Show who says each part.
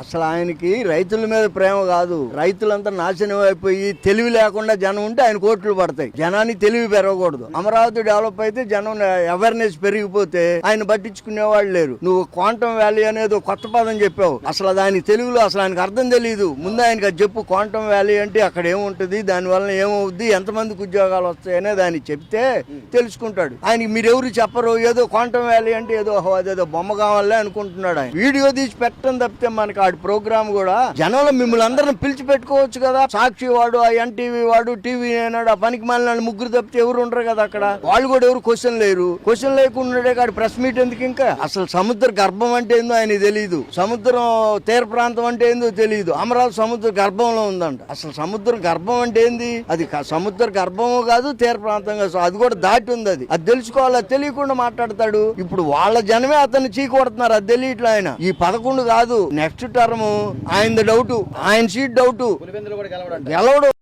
Speaker 1: అసలు ఆయనకి రైతుల మీద ప్రేమ కాదు. రైతులంతా నాశనం అయిపోయి తెలివి లేకుండా జనం ఉంటే ఆయన కోట్లు పడతాయి. జనానికి తెలివి పెరగకూడదు. అమరావతి డెవలప్ అయితే జనం అవేర్నెస్ పెరిగిపోతే ఆయన పట్టించుకునే వాళ్ళు లేరు. నువ్వు క్వాంటమ్ వ్యాలీ అనేది కొత్త పదం చెప్పావు. అసలు దానికి తెలుగులో అసలు ఆయనకు అర్థం తెలియదు. ముందు ఆయనకి అది చెప్పు. క్వాంటమ్ వ్యాలీ అంటే అక్కడ ఏముంటది, దాని వలన ఏమవుద్ది, ఎంతమందికి ఉద్యోగాలు వస్తాయనే దాన్ని చెప్తే తెలుసుకుంటాడు. ఆయనకి మీరెవరు చెప్పరు. ఏదో క్వాంటమ్ వ్యాలీ అంటే ఏదో అదేదో బొమ్మ కావాలే అనుకుంటున్నాడు. ఆయన వీడియో తీసి పెట్టడం తప్పితే మనకి ఆడి ప్రోగ్రామ్ కూడా జనంలో మిమ్మల్ని అందరిని పిలిచి పెట్టుకోవచ్చు కదా. సాక్షి వాడు, ఆ ఎన్టీవీ వాడు, టీవీ అయినాడు, ఆ పనికి మాలిన ముగ్గురు తప్పితే ఎవరు ఉండరు కదా అక్కడ. వాళ్ళు కూడా ఎవరు క్వశ్చన్ లేరు. క్వశ్చన్ లేకుండా కాదు ప్రెస్ మీట్ ఎందుకు? ఇంకా అసలు సముద్ర గర్భం అంటే ఏందో ఆయన తెలియదు. సముద్రం తీర ప్రాంతం అంటే ఏందో తెలియదు. అమరావతి సముద్ర గర్భంలో ఉందంట. అసలు సముద్ర గర్భం అంటే ఏంది? అది సముద్ర గర్భము కాదు, తీర ప్రాంతం కాదు, అది కూడా దాటి ఉంది. అది తెలుసుకోవాలి. అది తెలియకుండా మాట్లాడతాడు. ఇప్పుడు వాళ్ళ జనమే అతన్ని చీకొడుతున్నారు. అది తెలియట్లే. ఆయన ఈ 11 కాదు, నెక్స్ట్ టర్మ్ ఆయనది డౌట్, ఆయన సీట్ డౌట్, గెలవడు.